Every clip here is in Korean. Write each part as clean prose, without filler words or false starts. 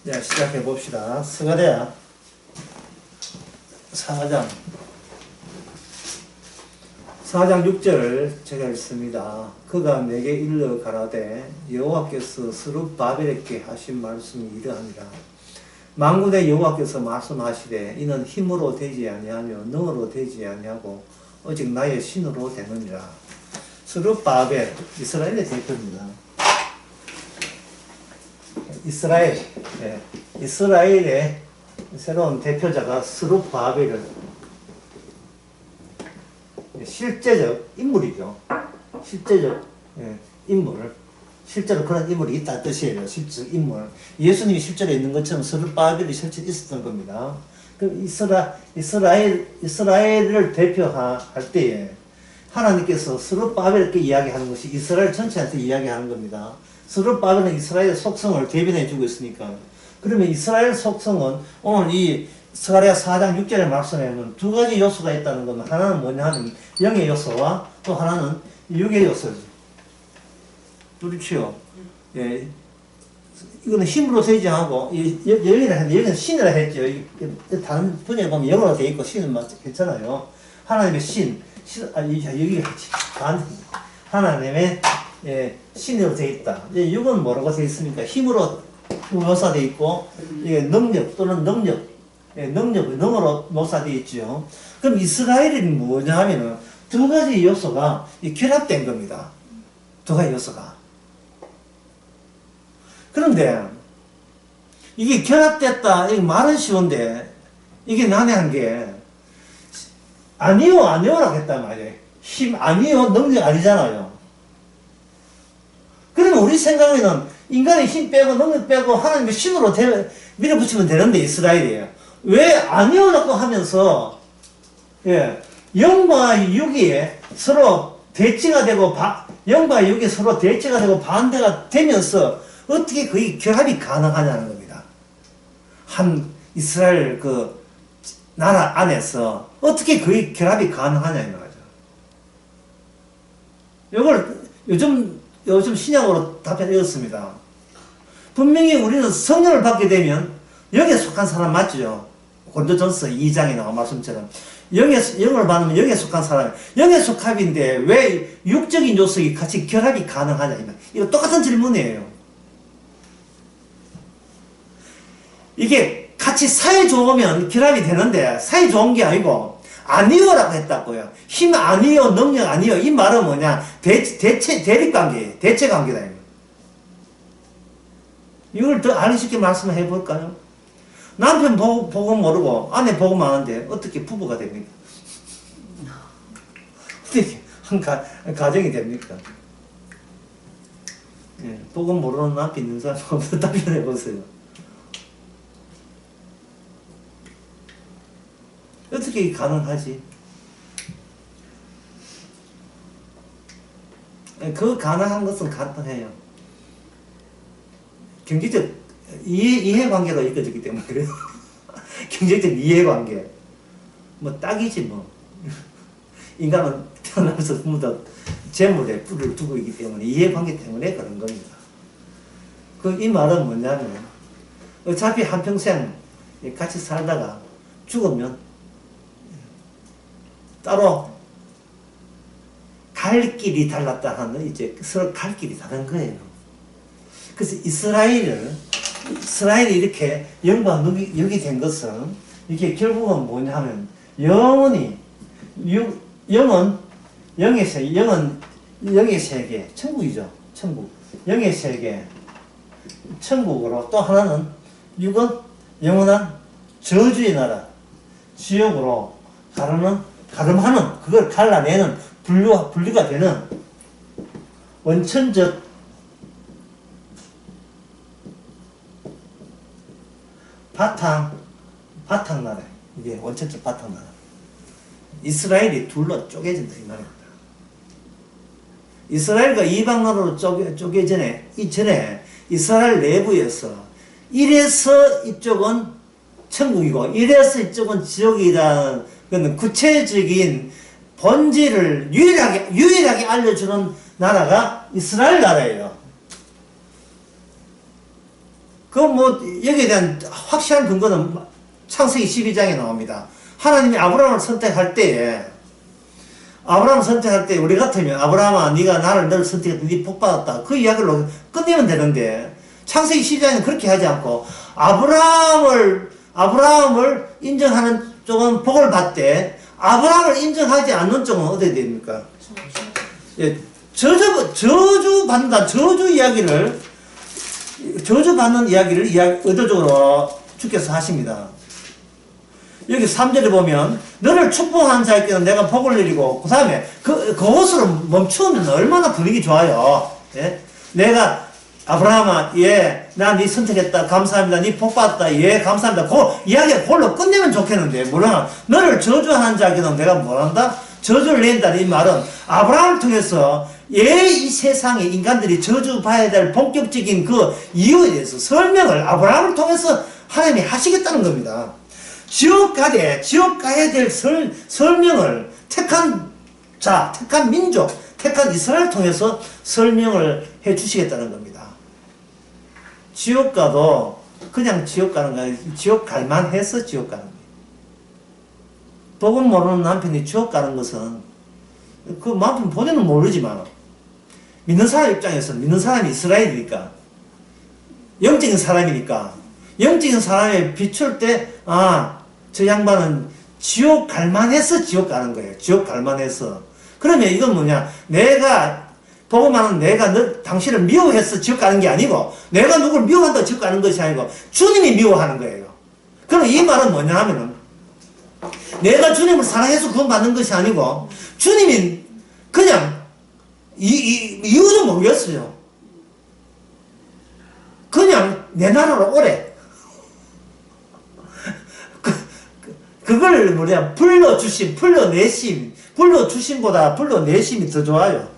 자, 시작해 봅시다. 스가랴 4장 6절을 제가 읽습니다. 그가 내게 일러 가라되 여호와께서 스룹바벨에게 하신 말씀이 이러하니라. 만군의 여호와께서 말씀하시되 이는 힘으로 되지 아니하며 능으로 되지 아니하고 오직 나의 신으로 되느니라. 스룹바벨, 이스라엘의 대표입니다. 이스라엘의 새로운 대표자가 스룹바벨을 실제적 인물이죠. 실제적 인물. 실제로 그런 인물이 있다는 뜻이에요. 실제적 인물. 예수님이 실제로 있는 것처럼 스룹바벨이 실제로 있었던 겁니다. 그럼 이스라엘을 대표할 때에 하나님께서 스룹바벨에게 이야기하는 것이 이스라엘 전체한테 이야기하는 겁니다. 스룹바벨은 이스라엘의 속성을 대변해 주고 있으니까. 그러면 이스라엘 속성은 오늘 이 스가랴 4장 6절의 말씀에는 두 가지 요소가 있다는 건 하나는 뭐냐 하면 영의 요소와 또 하나는 육의 요소죠. 그렇죠. 예. 이거는 힘으로 되지 않고 여기는 신이라 했죠. 다른 분야에 보면 영어로 되어 있고 신은 괜찮아요. 하나님의 여기 하나님의 신으로 되어 있다. 육은 뭐라고 되어 있습니까? 힘으로 묘사되어 있고 능력 또는 능으로 묘사되어 있죠. 그럼 이스라엘이 뭐냐 하면은 두 가지 요소가 결합된 겁니다. 두 가지 요소가. 그런데 이게 결합됐다. 이게 말은 쉬운데 이게 난해한 게 아니요라고 했단 말이에요. 힘 아니요 능력 아니잖아요. 그러면 우리 생각에는 인간의 힘 빼고 능력 빼고 하나님의 신으로 밀어붙이면 되는데 이스라엘이에요. 왜 아니요라고 하면서 영과 육이 서로 대치가 되고 영과 육이 서로 대치가 되고 반대가 되면서 어떻게 거의 결합이 가능하냐는 겁니다. 한 이스라엘 그 나라 안에서 어떻게 거의 결합이 가능하냐는 거죠. 이걸 요즘 신약으로 답변 읽었습니다. 분명히 우리는 성령을 받게 되면 영에 속한 사람 맞죠? 고린도전서 2장에 나온 말씀처럼 영을 받으면 영에 속한 사람, 영의 속합인데 왜 육적인 요소가 같이 결합이 가능하냐? 이거 똑같은 질문이에요. 이게 같이 사이 좋으면 결합이 되는데 사이 좋은 게 아니고 아니요라고 했다고요. 힘 아니요, 능력 아니요. 이 말은 뭐냐? 대립관계, 대체관계다. 이걸 더 알기 쉽게 말씀해 볼까요? 남편 보고 모르고 아내 보고 마는데 어떻게 부부가 됩니까? 어떻게 한 가정이 됩니까? 보고 모르는 남편 있는 사람 답변해 보세요. 어떻게 가능하지? 그 가능한 것은 간단해요. 경제적 이해관계가 이어지기 때문에 그래요. 경제적 이해관계. 뭐 딱이지 뭐. 인간은 태어나면서 전부 다 재물에 뿔을 두고 있기 때문에 이해관계 때문에 그런 겁니다. 이 말은 뭐냐면 어차피 한평생 같이 살다가 죽으면 따로 갈 길이 달랐다 하는 이제 서로 갈 길이 다른 거예요. 그래서 이스라엘이 이렇게 영과 육이 된 것은 이게 결국은 뭐냐 하면 영은 영의 세계, 천국이죠. 천국. 영의 세계, 천국으로 또 하나는 육은 영원한 저주의 나라, 지옥으로 가름하는, 그걸 갈라내는, 분리가 되는 원천적 바탕나라. 이게 원천적 바탕나라. 이스라엘이 둘로 쪼개진다, 이 말입니다. 이스라엘과 이방나라로 쪼개전에, 이전에 이스라엘 내부에서 이래서 이쪽은 천국이고, 이래서 이쪽은 지옥이라는 그건 구체적인 본질을 유일하게 알려주는 나라가 이스라엘 나라예요. 그 뭐 여기에 대한 확실한 근거는 창세기 12장에 나옵니다. 하나님이 아브라함을 선택할 때에 우리 같으면 아브라함아 네가 너를 선택했다 네 복받았다 그 이야기로 끝내면 되는데 창세기 12장에는 그렇게 하지 않고 아브라함을 인정하는 쪽은 복을 받되 아브라함을 인정하지 않는 쪽은 어떻게 됩니까? 예, 저주받는 이야기를 의도적으로 주께서 하십니다. 여기 3절에 보면 너를 축복하는 자에게는 내가 복을 내리고 그 다음에 그것으로 멈추면 얼마나 분위기 좋아요. 예? 내가 아브라함아 예 나 네 선택했다 감사합니다 네 복받았다 예 감사합니다 그 이야기 그걸로 끝내면 좋겠는데 뭐냐 너를 저주하는 자에게는 내가 뭐란다? 저주를 낸다는 이 말은 아브라함을 통해서 이 세상에 인간들이 저주받아야 될 본격적인 그 이유에 대해서 설명을 아브라함을 통해서 하나님이 하시겠다는 겁니다. 지옥 가야 될 설명을 택한 민족, 택한 이스라엘을 통해서 설명을 해 주시겠다는 겁니다. 지옥 가도 그냥 지옥 가는 거야. 지옥 갈만해서 지옥 가는 거야. 복음 모르는 남편이 지옥 가는 것은 그 남편 본인은 모르지만 믿는 사람 입장에서는 믿는 사람이 이스라엘이니까 영적인 사람이니까 영적인 사람에 비출 때 저 양반은 지옥 갈만해서 지옥 가는 거예요. 지옥 갈만해서. 그러면 이건 뭐냐 내가 복음하는 내가 당신을 미워해서 지옥 가는 게 아니고 내가 누굴 미워한다고 지옥 가는 것이 아니고 주님이 미워하는 거예요. 그럼 이 말은 뭐냐 하면은 내가 주님을 사랑해서 구원받는 것이 아니고 주님이 그냥 이유도 모르겠어요. 그냥 내 나라로 오래. 그걸 불러주심보다 불러내심이 더 좋아요.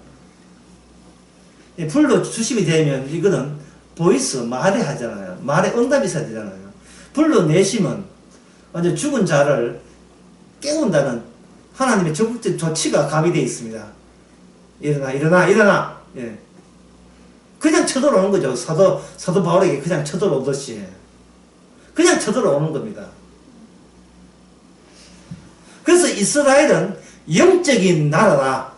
불러주심이 되면 이거는 보이스, 말에 하잖아요. 말에 응답이 있어야 되잖아요. 불러내심은 완전 죽은 자를 깨운다는 하나님의 적극적 조치가 가미되어 있습니다. 일어나. 예. 그냥 쳐들어오는 거죠. 사도 바울에게 그냥 쳐들어오듯이. 그냥 쳐들어오는 겁니다. 그래서 이스라엘은 영적인 나라다.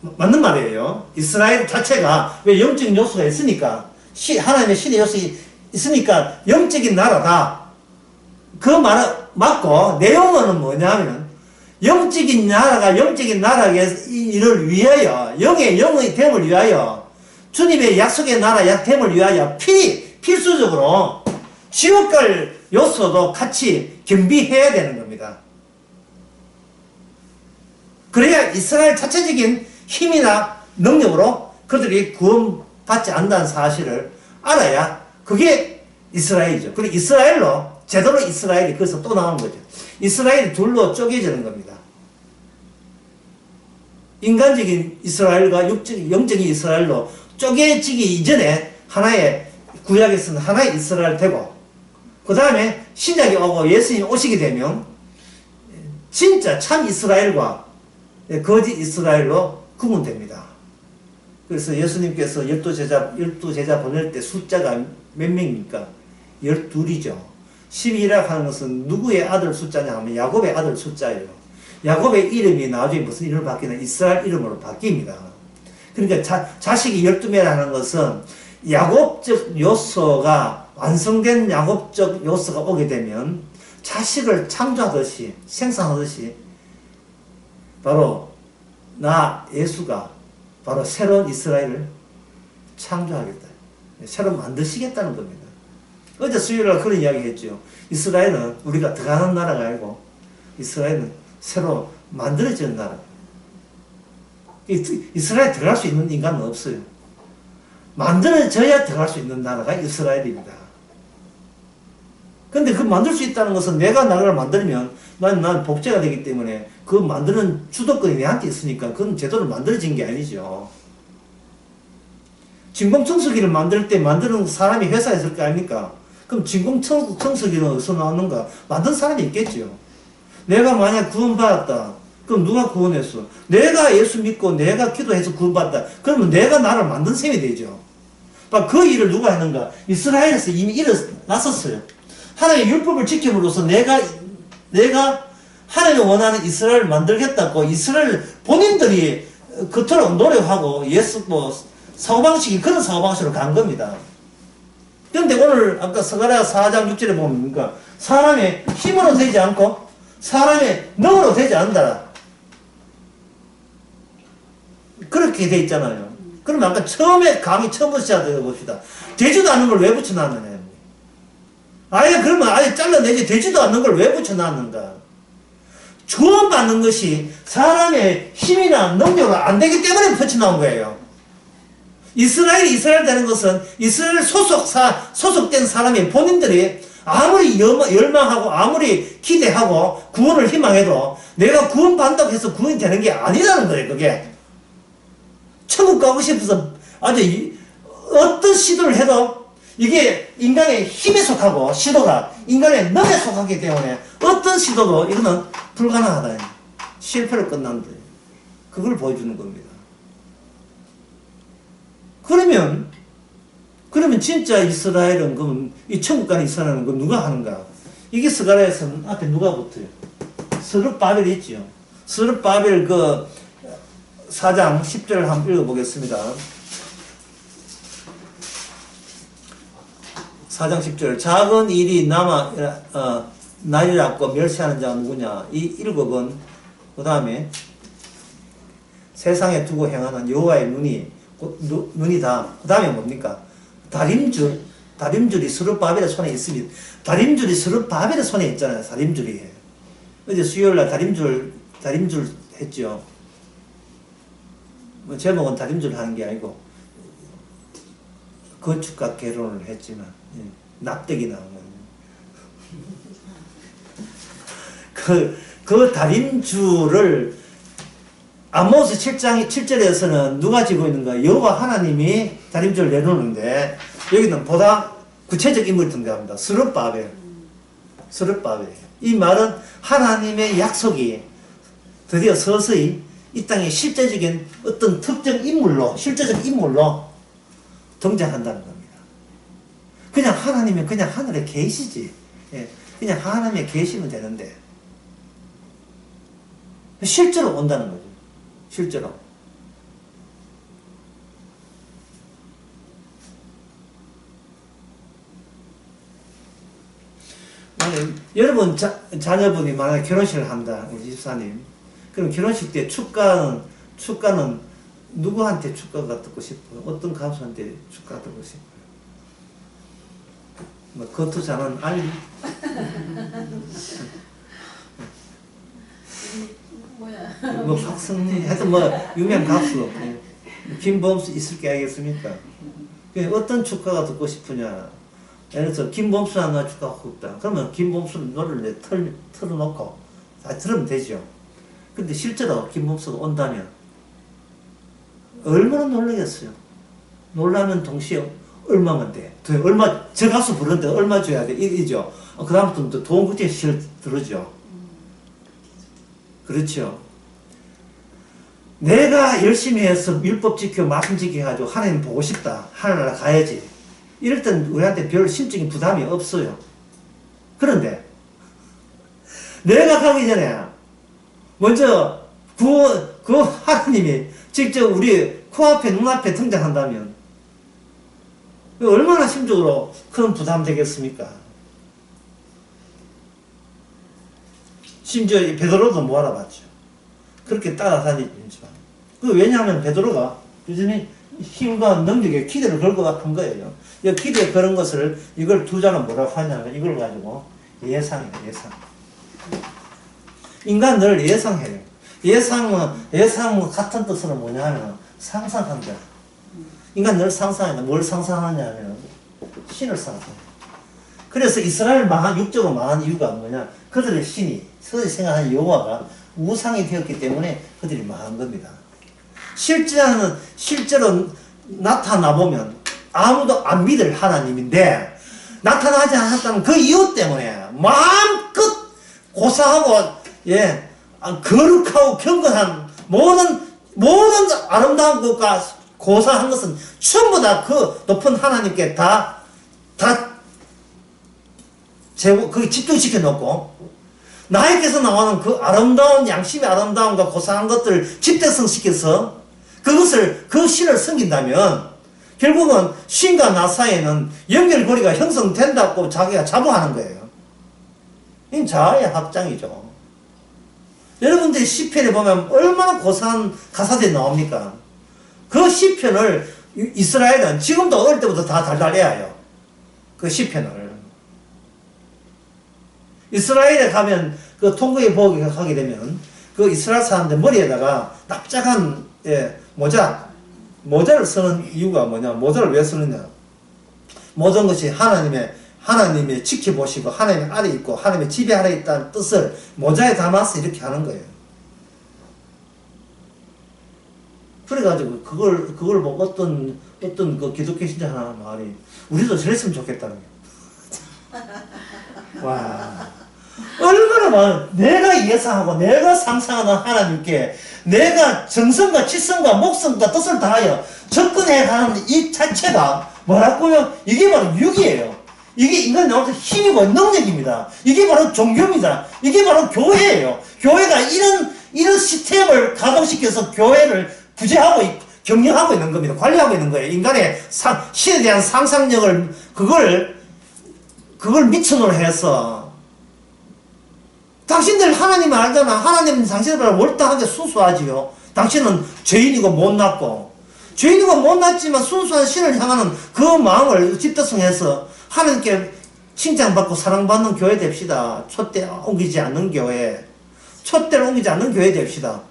맞는 말이에요. 이스라엘 자체가 왜 영적인 요소가 있으니까 하나님의 신의 요소가 있으니까 영적인 나라다. 그 말은 맞고 내용은 뭐냐면 영적인 나라의 일을 위하여 영의 됨을 위하여 주님의 약속의 나라 됨을 위하여 필수적으로 지옥 갈 요소도 같이 겸비해야 되는 겁니다. 그래야 이스라엘 자체적인 힘이나 능력으로 그들이 구원받지 않는다는 사실을 알아야 그게 이스라엘이죠. 그리고 이스라엘로 제대로 이스라엘이 거기서 또 나오는 거죠. 이스라엘이 둘로 쪼개지는 겁니다. 인간적인 이스라엘과 영적인 이스라엘로 쪼개지기 이전에 하나의 구약에서는 하나의 이스라엘 되고 그 다음에 신약이 오고 예수님이 오시게 되면 진짜 참 이스라엘과 거짓 이스라엘로 구분됩니다. 그래서 예수님께서 12제자 보낼 때 숫자가 몇 명입니까? 12이죠. 12라고 하는 것은 누구의 아들 숫자냐 하면 야곱의 아들 숫자예요. 야곱의 이름이 나중에 무슨 이름을 바뀌나 이스라엘 이름으로 바뀝니다. 그러니까 자식이 12명이라는 것은 야곱적 요소가 완성된 야곱적 요소가 오게 되면 자식을 창조하듯이 생산하듯이 바로 예수가 바로 새로운 이스라엘을 창조하겠다. 새로 만드시겠다는 겁니다. 어제 수요일날 그런 이야기 했죠. 이스라엘은 우리가 들어가는 나라가 아니고 이스라엘은 새로 만들어지는 나라. 이스라엘에 들어갈 수 있는 인간은 없어요. 만들어져야 들어갈 수 있는 나라가 이스라엘입니다. 근데 그 만들 수 있다는 것은 내가 나라를 만들면 난 복제가 되기 때문에 그 만드는 주도권이 내한테 있으니까 그건 제대로 만들어진 게 아니죠. 진공청소기를 만들 때 만드는 사람이 회사에 있을 거 아닙니까? 그럼 진공청소기는 어디서 나왔는가? 만든 사람이 있겠죠. 내가 만약 구원받았다. 그럼 누가 구원했어? 내가 예수 믿고 내가 기도해서 구원받았다. 그러면 내가 나를 만든 셈이 되죠. 그 일을 누가 했는가? 이스라엘에서 이미 일어났었어요. 하나님의 율법을 지킴으로써 내가 하나님이 원하는 이스라엘을 만들겠다고 이스라엘 본인들이 그토록 노력하고 사고방식이 그런 사고방식으로 간 겁니다. 그런데 오늘 아까 스가랴 4장 6절에 보면 사람의 힘으로 되지 않고 사람의 능으로 되지 않는다. 그렇게 돼 있잖아요. 그러면 아까 처음부터 시작해 봅시다. 되지도 않는 걸 왜 붙여놨느냐. 그러면 아예 잘라내지 되지도 않는 걸 왜 붙여놨는가. 구원받는 것이 사람의 힘이나 능력으로 안 되기 때문에 붙여놓은 거예요. 이스라엘 되는 것은 이스라엘 소속된 사람이 본인들이 아무리 열망하고 아무리 기대하고 구원을 희망해도 내가 구원받는다고 해서 구원이 되는 게 아니라는 거예요, 그게. 천국 가고 싶어서 아주 어떤 시도를 해도 이게 인간의 힘에 속하고 시도가 인간의 능에 속하기 때문에 어떤 시도도 이거는 불가능하다. 실패로 끝난다. 그걸 보여주는 겁니다. 그러면 진짜 이스라엘은 그럼 이 천국 가는 이스라엘은 그럼 누가 하는가? 이게 스가랴에서는 앞에 누가 붙어요? 스룹바벨이 있죠. 스룹바벨 4장 10절을 한번 읽어보겠습니다. 4장 10절. 작은 일이 날이라고 멸시하는 자가 누구냐? 이 일곱은 그 다음에 세상에 두고 행하는 여호와의 눈이다. 그 다음에 뭡니까? 다림줄이 스룹바벨의 손에 있습니다. 다림줄이 스룹바벨의 손에 있잖아요. 다림줄이. 어제 수요일날 다림줄 했죠. 제목은 다림줄 하는 게 아니고 건축가 개론을 했지만 납득이 나온 거예요. 그 다림줄을 아모스 7장 7절에서는 누가 지고 있는가? 여호와 하나님이 다림줄을 내놓는데 여기는 보다 구체적 인물이 등장합니다. 스룹바벨. 이 말은 하나님의 약속이 드디어 서서히 이 땅에 실제적인 어떤 실제적 인물로 등장한다는 겁니다. 그냥 하나님은 그냥 하늘에 계시지. 그냥 하나님에 계시면 되는데 실제로 온다는 거죠. 실제로. 여러분 자녀분이 만약에 결혼식을 한다. 우리 집사님. 그럼 결혼식 때 축가는 누구한테 축가가 듣고 싶어요? 어떤 가수한테 축가 듣고 싶어요? 겉으로 잘하는 알리? 박승리, 하여튼 유명 가수. 김범수 있을 게 알겠습니까? 어떤 축가가 듣고 싶으냐? 예를 들어서 김범수 하나 축가가 없다. 그러면 김범수 노래를 틀어놓고 다 들으면 되죠. 근데 실제로 김범수가 온다면 얼마나 놀라겠어요. 놀라면 동시에 얼마면 돼? 저 가수 부르는데 얼마 줘야 돼? 이죠. 그 다음부터 돈 그때 실 들어죠. 그렇죠. 내가 열심히 해서 율법 지켜 말씀 지켜가지고 하나님 보고 싶다. 하늘나라 가야지. 이럴 땐 우리한테 별 심적인 부담이 없어요. 그런데 내가 가기 전에 먼저 그 하나님이 직접 우리 코앞에 눈앞에 등장한다면 얼마나 심적으로 큰 부담 되겠습니까? 심지어 베드로도 못 알아봤죠. 그렇게 따라다니지만. 왜냐하면 베드로가 요즘에 힘과 능력에 기대를 걸고 한 거예요. 이 기대에 그런 것을 이걸 두 자는 뭐라고 하냐면 이걸 가지고 예상이에요. 예상. 인간 늘 예상해요. 예상은 같은 뜻으로 뭐냐 하면 상상한다. 인간 늘 상상한다. 뭘 상상하냐 하면 신을 상상해요. 그래서 이스라엘 육적으로 망한 이유가 뭐냐? 그들의 신이 서지 생각하는 여호와가 우상이 되었기 때문에 그들이 망한 겁니다. 실제로 나타나보면 아무도 안 믿을 하나님인데 나타나지 않았다는 그 이유 때문에 마음껏 고사하고 거룩하고 경건한 모든 아름다운 것과 고사한 것은 전부 다 그 높은 하나님께 그 집중시켜 놓고, 나에게서 나오는 그 아름다운 양심의 아름다움과 고상한 것들을 집대성시켜서 그 신을 섬긴다면 결국은 신과 나 사이에는 연결고리가 형성된다고 자기가 자부하는 거예요. 이건 자아의 확장이죠. 여러분들이 시편에 보면 얼마나 고상한 가사들이 나옵니까? 그 시편을 이스라엘은 지금도 어릴 때부터 다 달달해요. 그 시편을. 이스라엘에 가면 그 통곡의 보게 하게 되면 그 이스라엘 사람들 머리에다가 납작한 모자를 쓰는 이유가 뭐냐? 모자를 왜 쓰느냐? 모든 것이 하나님의 지켜보시고 하나님의 아래 있고 하나님의 지배 아래 있다는 뜻을 모자에 담아서 이렇게 하는 거예요. 그래가지고 그걸 보고 어떤 그 기독교 신자 하나 말이 우리도 저랬으면 좋겠다는 거예요. 와, 얼마나 많은, 내가 예상하고 내가 상상하는 하나님께 내가 정성과 지성과 목성과 뜻을 다하여 접근해가는 이 자체가 뭐라고요? 이게 바로 육이에요. 이게 인간이 나올 때 힘이고 능력입니다. 이게 바로 종교입니다. 이게 바로 교회예요. 교회가 이런 시스템을 가동시켜서 교회를 구제하고 경영하고 있는 겁니다. 관리하고 있는 거예요. 인간의 신에 대한 상상력을 그걸 미천으로 해서, 당신들 하나님 알잖아. 하나님은 당신들보다 월등하게 순수하지요. 당신은 죄인이고 못났고, 죄인이고 못났지만 순수한 신을 향하는 그 마음을 집대성해서 하나님께 칭찬받고 사랑받는 교회 됩시다. 촛대 옮기지 않는 교회, 촛대를 옮기지 않는 교회 됩시다.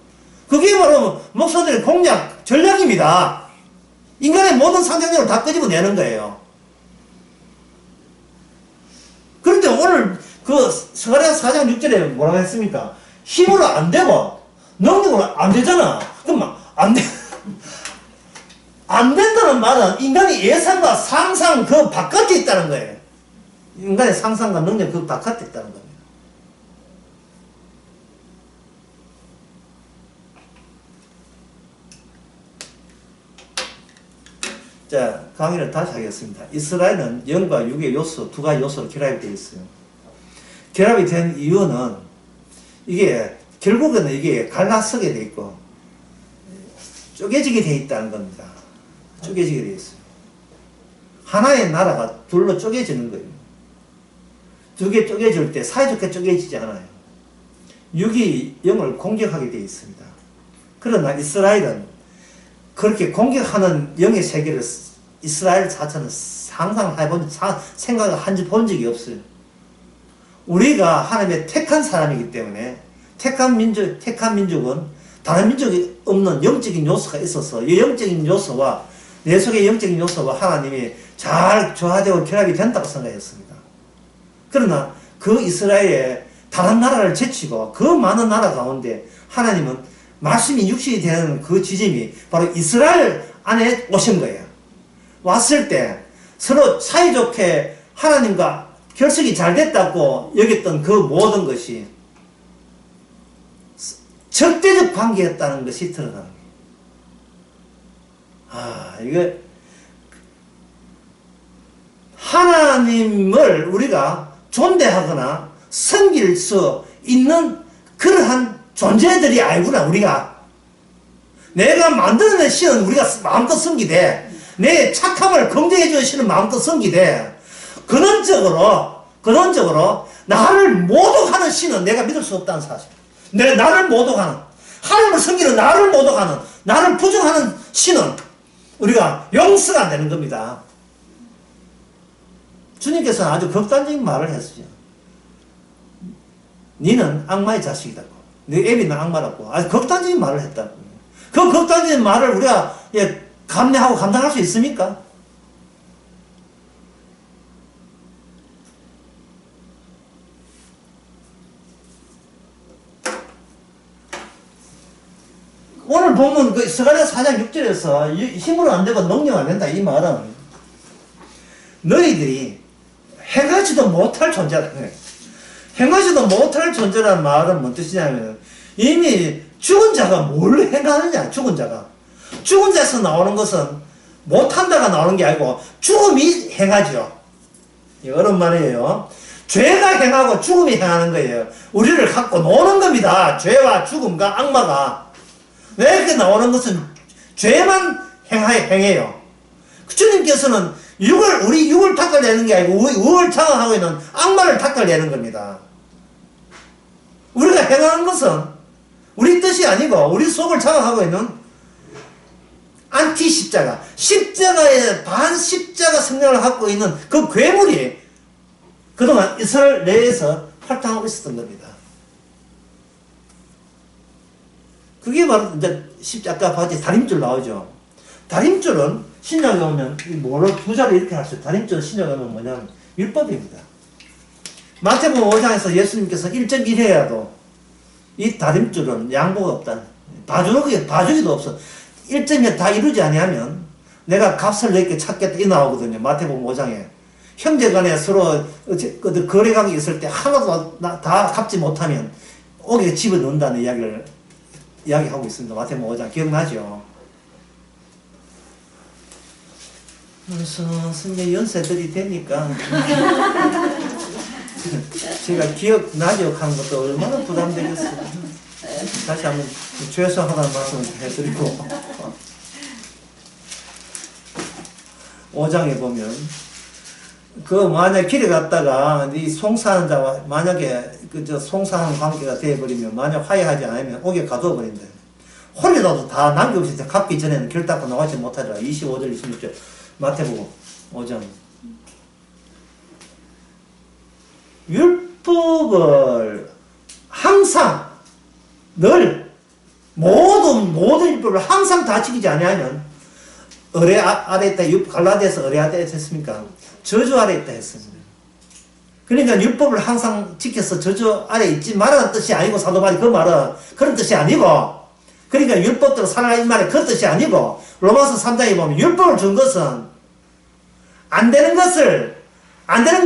그게 바로 목사들의 공략, 전략입니다. 인간의 모든 상상력을 다 끄집어내는 거예요. 그런데 오늘 그 스가랴 4장 6절에 뭐라고 했습니까? 힘으로 안 되고 능력으로 안 되잖아. 그럼 안 된다는 말은 인간의 예상과 상상 그 바깥에 있다는 거예요. 인간의 상상과 능력 그 바깥에 있다는 겁니다. 자, 강의를 다시 하겠습니다. 이스라엘은 영과 육의 요소, 두 가지 요소로 결합이 되어 있어요. 결합이 된 이유는 결국에는 이게 갈라서게 되어 있고 쪼개지게 되어 있다는 겁니다. 쪼개지게 되어 있어요. 하나의 나라가 둘로 쪼개지는 거예요. 두 개 쪼개질 때 사이좋게 쪼개지지 않아요. 육이 영을 공격하게 되어 있습니다. 그러나 이스라엘은 그렇게 공격하는 영의 세계를 이스라엘 자체는 생각을 본 적이 없어요. 우리가 하나님의 택한 사람이기 때문에 택한 민족은 다른 민족이 없는 영적인 요소가 있어서 이 영적인 요소와 내 속의 영적인 요소와 하나님이 잘 조화되고 결합이 된다고 생각했습니다. 그러나 그 이스라엘의 다른 나라를 제치고 그 많은 나라 가운데 하나님은 말씀이 육신이 되는 그 지점이 바로 이스라엘 안에 오신 거예요. 왔을 때 서로 사이좋게 하나님과 결석이 잘 됐다고 여겼던 그 모든 것이 적대적 관계였다는 것이 드러나는 거예요. 이거 하나님을 우리가 존대하거나 섬길 수 있는 그러한 존재들이 아니구나. 우리가 내가 만드는 신은 우리가 마음껏 섬기되 내 착함을 긍정해주는 신은 마음껏 섬기되 근원적으로 나를 모독하는 신은 내가 믿을 수 없다는 사실. 나를 모독하는, 하나님을 섬기는 나를 모독하는, 나를 부정하는 신은 우리가 용서가 안 되는 겁니다. 주님께서는 아주 극단적인 말을 했어요. 니는 악마의 자식이다. 네 애비는 악마라고. 아주 극단적인 말을 했다고. 그 극단적인 말을 우리가 감내하고 감당할 수 있습니까? 오늘 보면 그 스가랴 4장 6절에서 힘으로 안 되고 능력 안 된다 이 말은 너희들이 행하지도 못할 존재라는 거예요. 행하지도 못할 존재라는 말은 뭔 뜻이냐면 이미 죽은 자가 뭘 행하느냐. 죽은 자가 죽은 자에서 나오는 것은 못한다가 나오는 게 아니고 죽음이 행하죠. 어려운 말이에요. 죄가 행하고 죽음이 행하는 거예요. 우리를 갖고 노는 겁니다. 죄와 죽음과 악마가. 왜 이렇게 나오는 것은 죄만 행해요. 주님께서는 우리 육을 닦아내는 게 아니고 우를 장악하고 있는 악마를 닦아내는 겁니다. 우리가 행하는 것은 우리 뜻이 아니고 우리 속을 장악하고 있는 안티 십자가, 십자가의 반십자가 성향을 갖고 있는 그 괴물이 그동안 이스라엘 내에서 활동하고 있었던 겁니다. 그게 바로 이제 십자가 바지 다림줄 나오죠. 다림줄은 신약에 오면 뭐로 부자를 이렇게 할 수 있어요. 다림줄은 신약에 오면 뭐냐면 율법입니다. 마태복음 5장에서 예수님께서 1.1회라도 이 다림줄은 양보가 없다. 봐주기도 없어. 1점이 다 이루지 아니하면 내가 값을 내게 찾겠다 이 나오거든요. 마태복음 5장에 형제간에 서로 거래관계 있을 때 하나도 다 갚지 못하면 옥에 집어넣는다는 이야기를 이야기하고 있습니다. 마태복음 5장 기억나죠? 그래서 선생님 연세들이 되니까 제가 기억나죠 하는 것도 얼마나 부담되겠어요. 다시 한번 죄송하다는 말씀을 해드리고 5장에 보면 만약 길에 갔다가 이 송사하는 자와 만약에 송사하는 관계가 되어버리면 만약 화해하지 않으면 옥에 가둬버린다. 홀리라도 다 남겨없이 갚기 전에는 결단코 나가지 못하리라. 25절 26절 마태복음 5장. 율법을 항상 늘 모든 율법을 항상 다 지키지 아니하면 의뢰 아래 있다. 갈라디아서 의뢰 아래 했습니까? 저주 아래 있다 했습니다. 그러니까 율법을 항상 지켜서 저주 아래 있지 말라는 뜻이 아니고 사도 바울이 그 말은 그런 뜻이 아니고 그러니까 율법대로 살아라 이 말은 그 뜻이 아니고 로마서 3장에 보면 율법을 준 것은 안 되는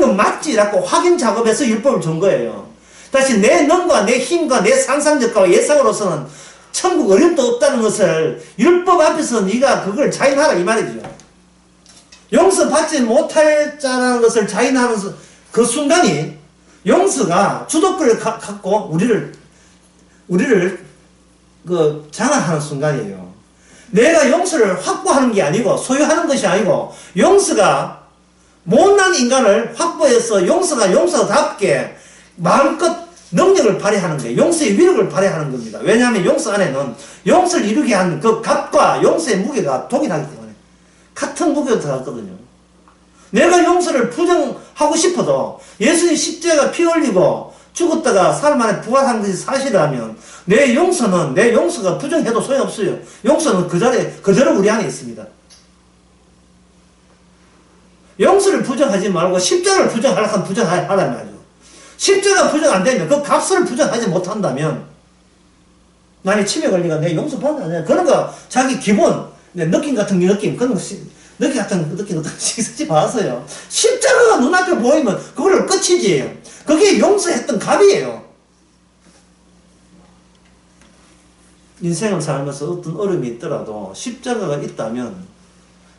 건 맞지라고 확인 작업해서 율법을 준 거예요. 다시 내 능과 내 힘과 내 상상력과 예상으로서는 천국 어림도 없다는 것을 율법 앞에서 네가 그걸 자인하라 이 말이죠. 용서받지 못할 자라는 것을 자인하는 그 순간이 용서가 주도권을 갖고 우리를 장악하는 순간이에요. 내가 용서를 확보하는 게 아니고 소유하는 것이 아니고 용서가 못난 인간을 확보해서 용서답게 마음껏 능력을 발휘하는 거예요. 용서의 위력을 발휘하는 겁니다. 왜냐하면 용서 안에는 용서를 이루게 하는 그 값과 용서의 무게가 동일하기 때문에 같은 무게가 들어갔거든요. 내가 용서를 부정하고 싶어도 예수님 십자가 피 흘리고 죽었다가 사흘 만에 부활한 것이 사실이라면 내 용서가 부정해도 소용없어요. 용서는 그 자리에 그대로 우리 안에 있습니다. 용서를 부정하지 말고 십자가를 부정하려고 하면 부정하라는 말이죠. 십자가 부정 안 되면 그 값을 부정하지 못한다면 만약 치매 걸리가 내 용서 받는 거 그런 거 자기 기본 느낌 같은 느낌 그런 거 느낌 같은 느낌 쓰지 마세요. 십자가가 눈앞에 보이면 그거를 끝이지. 그게 용서했던 값이에요. 인생을 살면서 어떤 어려움이 있더라도 십자가가 있다면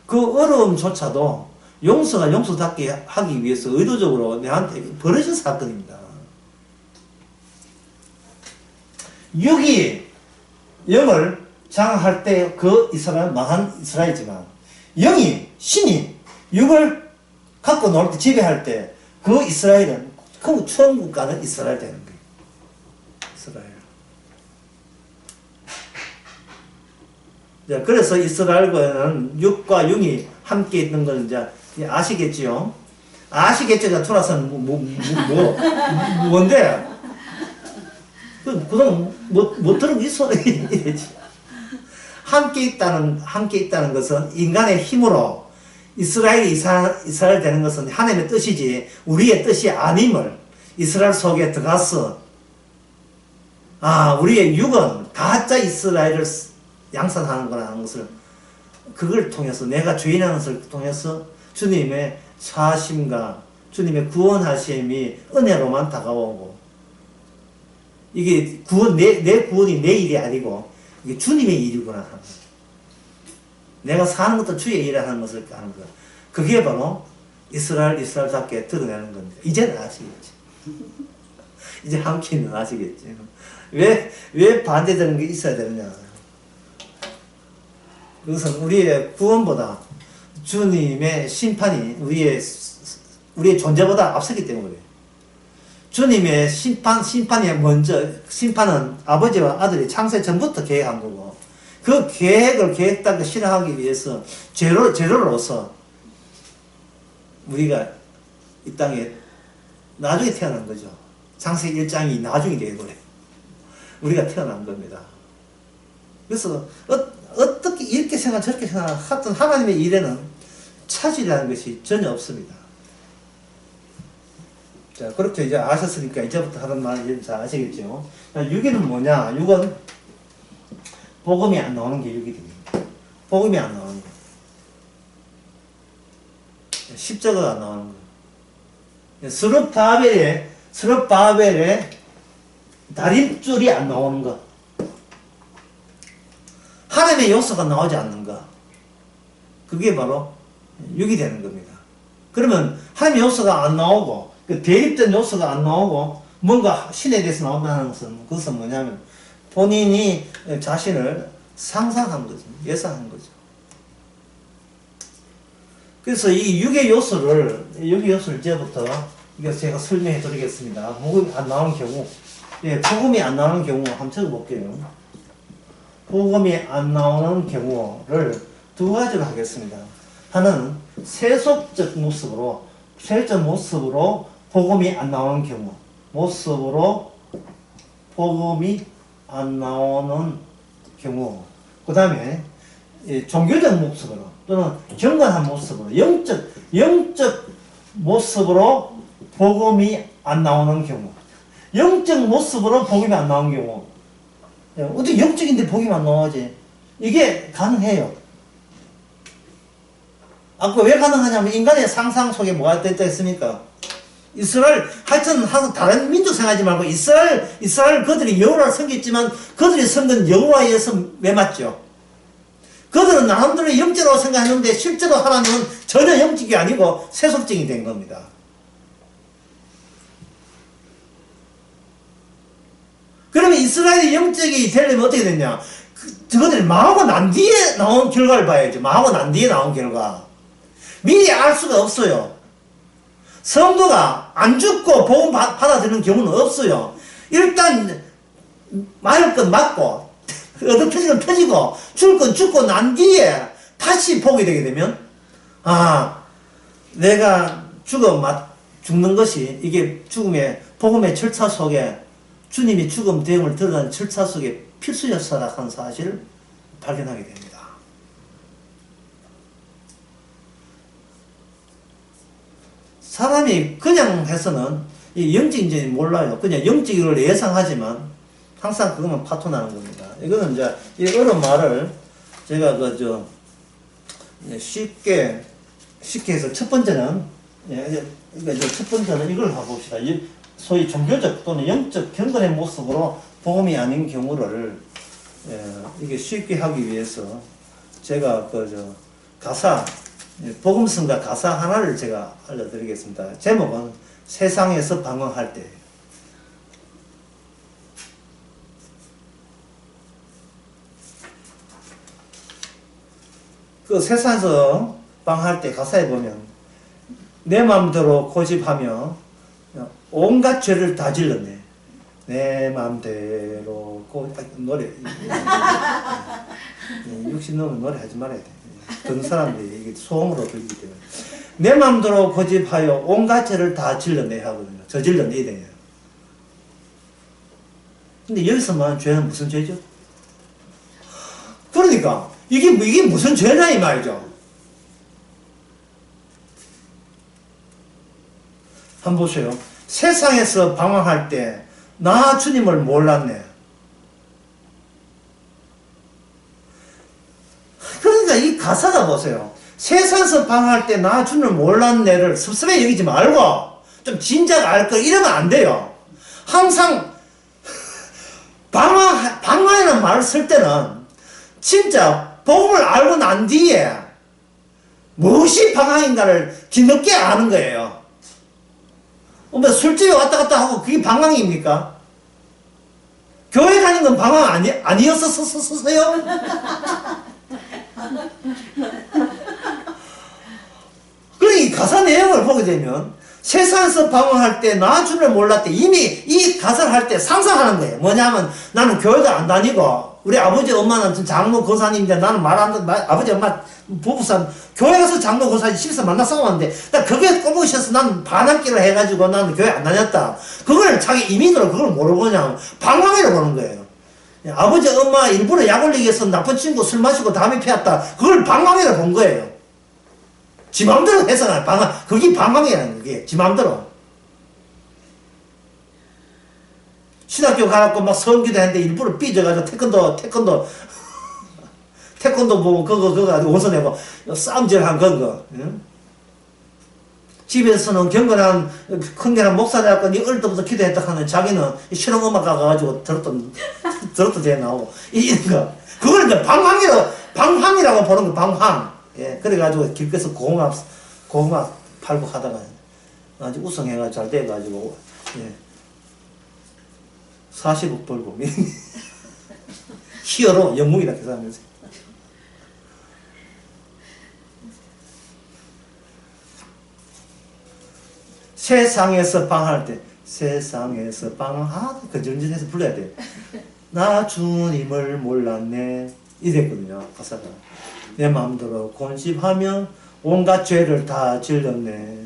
그 어려움조차도 용서가 용서답게 하기 위해서 의도적으로 내한테 벌어진 사건입니다. 6이 영을 장악할 때 그 이스라엘 망한 이스라엘이지만 신이 6을 갖고 놀 때 지배할 때 그 이스라엘은 그 천국 가는 이스라엘 되는 거예요. 이스라엘. 자, 그래서 이스라엘과는 6과 6이 함께 있는 걸 이제 아시겠지요? 아시겠죠? 돌아서는 뭔데? 그동안 못 들은 이 소리 이러지. 함께 있다는 것은 인간의 힘으로 이스라엘 되는 것은 하나님의 뜻이지 우리의 뜻이 아님을 이스라엘 속에 들어가서 우리의 육은 가짜 이스라엘을 양산하는 거라는 것을 그걸 통해서 내가 죄인하는 것을 통해서 주님의 사하심과 주님의 구원하심이 은혜로만 다가오고 이게 내 구원이 내 일이 아니고 이게 주님의 일이구나. 내가 사는 것도 주의 일하는 것을 하는 거. 그게 바로 이스라엘답게 드러내는 겁니다. 이제는 아시겠지. 이제 함께는 아시겠지. 왜 반대되는 게 있어야 되느냐. 그것은 우리의 구원보다 주님의 심판이 우리의 존재보다 앞서기 때문에. 주님의 심판이 먼저, 심판은 아버지와 아들이 창세 전부터 계획한 거고, 그 계획을 계획하게 실행하기 위해서 죄로로서 우리가 이 땅에 나중에 태어난 거죠. 창세기 1장이 나중에 되어버려요. 우리가 태어난 겁니다. 그래서 어떻게 이렇게 생각 저렇게 생각 하여튼 하나님의 일에는 차질이라는 것이 전혀 없습니다. 자, 그렇게 이제 아셨으니까 이제부터 하는 말 잘 아시겠죠? 자, 유기는 뭐냐? 육은 복음이 안 나오는 게 유기 됩니다. 복음이 안 나오는 거. 십자가가 안 나오는 거. 스룹바벨의 다림줄이 안 나오는 거. 하나님의 요소가 나오지 않는 거. 그게 바로 육이 되는 겁니다. 그러면 하나님의 요소가 안 나오고 그 대립된 요소가 안 나오고 뭔가 신에 대해서 나온다는 것은 그것은 뭐냐면 본인이 자신을 상상한 거죠. 예상한 거죠. 그래서 이 육의 요소를 이제부터 이거 제가 설명해 드리겠습니다. 복음이 안 나오는 경우, 복음이 안 나오는 경우 한번 적어볼게요. 복음이 안 나오는 경우를 두 가지로 하겠습니다. 하나는 세속적 모습으로 복음이 안 나오는 경우, 복음이 안 나오는 경우, 그 다음에 종교적 모습으로 또는 경건한 모습으로 영적 모습으로 복음이 안 나오는 경우, 영적 모습으로 복음이 안 나오는 경우, 어떻게 영적인데 복음이 안 나오지? 이게 가능해요. 아까 왜 가능하냐면 인간의 상상 속에 뭐가 됐다 했습니까? 하여튼 다른 민족 생각하지 말고 이스라엘 그들이 여호와를 섬겼지만 그들이 섬긴 여호와에 의해서 왜 맞죠? 그들은 나름대로 영적이라고 생각했는데 실제로 하나님은 전혀 영적이 아니고 세속적이 된 겁니다. 그러면 이스라엘이 영적이 되려면 어떻게 됐냐? 저것들이 망하고 난 뒤에 나온 결과를 봐야죠. 망하고 난 뒤에 나온 결과. 미리 알 수가 없어요. 성도가 안 죽고 복음 받아들이는 경우는 없어요. 일단 맞을 건 맞고 얻어 터질 건 터지고 죽을 건 죽고 난 뒤에 다시 보게 되게 되면 내가 죽는 것이 이게 복음의 절차 속에 주님이 죽음 대응을 드러나는 절차 속에 필수였다는 사실을 발견하게 됩니다. 사람이 그냥 해서는 이 영적인지 몰라요. 그냥 영적을 예상하지만 항상 그것만 파토나는 겁니다. 이거는 이제 이 어려운 말을 제가 쉽게 해서 첫 번째는 이걸 가봅시다. 소위 종교적 또는 영적 경건의 모습으로 복음이 아닌 경우를 이게 쉽게 하기 위해서 제가 복음성가 가사 하나를 제가 알려드리겠습니다. 제목은 세상에서 방황할 때. 그 세상에서 방황할 때 가사에 보면 내 마음대로 고집하며 온갖 죄를 다 질렀네. 내 마음대로 노래 60 넘으면 노래 하지 말아야 돼. 듣는 사람들이 이게 소음으로 들리기 때문에 내 마음대로 고집하여 온갖 죄를 다 질러내야 하거든요. 저질러내야 돼요. 근데 여기서 말하는 죄는 무슨 죄죠? 그러니까 이게 무슨 죄냐 이 말이죠. 한번 보세요. 세상에서 방황할 때 나 주님을 몰랐네. 그러니까 이 가사가 보세요. 세상에서 방황할 때 나 주님을 몰랐네를 섭섭해 여기지 말고 좀 진작 알 걸 이러면 안 돼요. 항상 방황이라는 말을 쓸 때는 진짜 복음을 알고 난 뒤에 무엇이 방황인가를 뒤늦게 아는 거예요. 뭐 술집에 왔다 갔다 하고 그게 방황입니까? 교회 가는 건 방황 아니었었어요? 그러니 가사 내용을 보게 되면 세상에서 방황할 때 나 주를 몰랐대. 이미 이 가사를 할 때 상상하는 거예요. 뭐냐면 나는 교회도 안 다니고 우리 아버지 엄마는 장로 권사님인데 나는 말 안 듣는 아버지 엄마 부부싸움 교회 가서 장로 권사님 집에서 만나 싸웠는데 나 그게 꼬부기 싫어서 나는 반항기를 해가지고 나는 교회 안 다녔다. 그걸 자기 이민으로 그걸 뭐로 보냐면 방황이라고 보는 거예요. 아버지 엄마 일부러 약 올리기 위해서 나쁜 친구 술 마시고 담배 피웠다. 그걸 방황이라고 본 거예요. 지 맘대로 해석하는 방황. 그게 방황이라는 게 지 맘대로. 신학교 가갖고 막 성기도 했는데 일부러 삐져가지고 태권도 뭐 그거 가지고 원서내고 싸움질한 그거. 응? 집에서는 경건한 큰게한 목사 돼갖고 니 어릴 때부터 기도했다 하는 자기는 실용음악 가가지고 들었도 돼 나오고 이런 거. 그걸 이제 방황이라고 보는 거 방황. 예, 그래가지고 길가에서 고구마 팔고 하다가 아주 우승해가지고 잘 돼가지고, 예. 40억 벌고, 히어로 영웅이다, 계산하면서. 세상에서 방할 때, 세상에서 방하다, 근전전해서 불러야 돼. 나 주님을 몰랐네. 이랬거든요, 가사가. 내 마음대로 곤십하면 온갖 죄를 다 질렀네.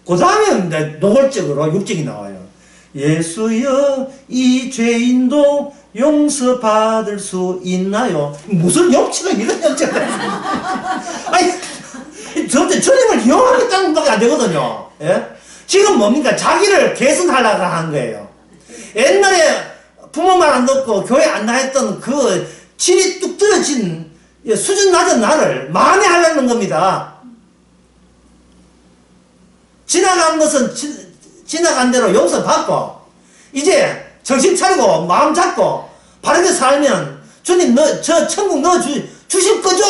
그 다음에 노골적으로 육적이 나와요. 예수여 이 죄인도 용서받을 수 있나요? 무슨 염치가 이런 염치가 아니 주님을 이용하겠다는 것밖에 안 되거든요. 예? 지금 뭡니까? 자기를 개선하려고 한 거예요. 옛날에 부모 말 안 듣고 교회 안 나했던 그 질이 뚝 떨어진 수준 낮은 나를 만회하려는 겁니다. 지나간 것은 지나간 대로 용서받고 이제 정신 차리고 마음 잡고 바르게 살면 주님 저 천국 주실 거죠?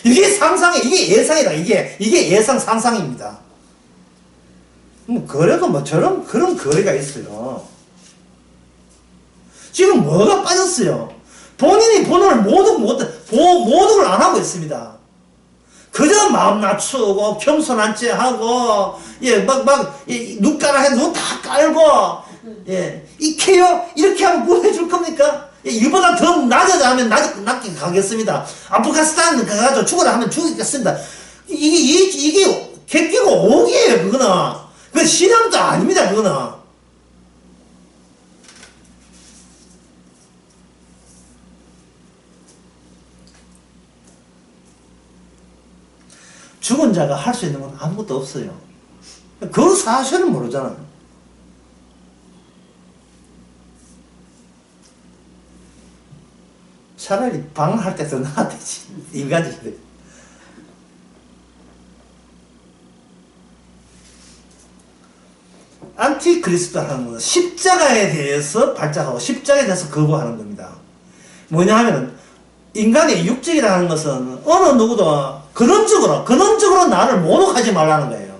이게 상상이 이게 예상이다. 이게 예상 상상입니다. 뭐 그래도 뭐 저런 그런 거래가 있어요. 지금 뭐가 빠졌어요? 본인이 본을 모독을 안 하고 있습니다. 그저 마음 낮추고 겸손한 채 하고 눈가락에 눈 다 깔고 익혀요? 이렇게 하면 구해줄 겁니까? 이보다 더 낮아지면 낮게 가겠습니다. 아프가니스탄 가가지고 죽으라 하면 죽겠습니다. 이게 객기고 오기예요. 그거는 그 신앙도 아닙니다. 그거는. 죽은 자가 할 수 있는 건 아무것도 없어요. 그 사실은 모르잖아요. 차라리 방할 때 더 나았지. 인간인데. 안티크리스토라는 것은 십자가에 대해서 발작하고 십자가에 대해서 거부하는 겁니다. 뭐냐 하면 인간의 육적이라는 것은 어느 누구도 근원적으로 나를 모독하지 말라는 거예요.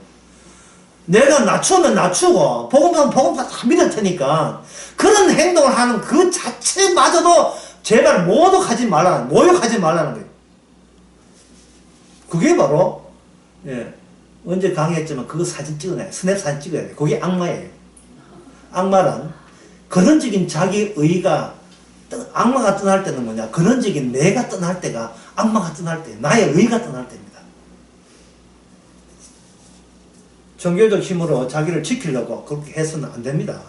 내가 낮추면 낮추고 복음하면 복음 다 믿을 테니까 그런 행동을 하는 그 자체마저도 제발 모욕하지 말라는 거예요. 그게 바로 언제 강의했지만 그거 사진 찍어놔요. 스냅 사진 찍어야 돼요. 그게 악마예요. 악마란 근원적인 자기 의가 악마가 떠날 때는 뭐냐? 근원적인 내가 떠날 때가 악마가 떠날 때, 나의 의가 떠날 때입니다. 종교적 힘으로 자기를 지키려고 그렇게 해서는 안 됩니다.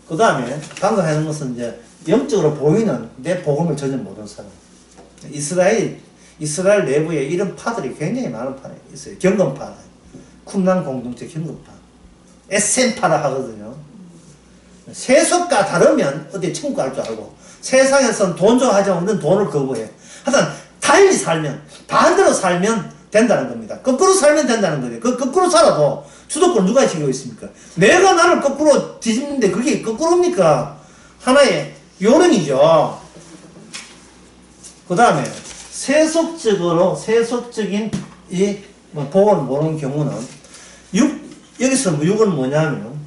그 다음에 방금 하는 것은 이제 영적으로 보이는 내 복음을 전혀 모르는 사람. 이스라엘 내부에 이런 파들이 굉장히 많은 파가 있어요. 경건파, 쿰란 공동체 경건파, 에센파라 하거든요. 세속과 다르면 어디 천국 갈 줄 알고 세상에서는 돈 좋아하지 않는 돈을 거부해. 하여튼 달리 살면 반대로 살면 된다는 겁니다. 거꾸로 살면 된다는 거예요. 거꾸로 살아도 주도권 누가 지고 있습니까? 내가 나를 거꾸로 뒤집는데 그게 거꾸로입니까? 하나의 요령이죠. 그 다음에 세속적인 이 복을 모르는 경우는 여기서 6은 뭐냐면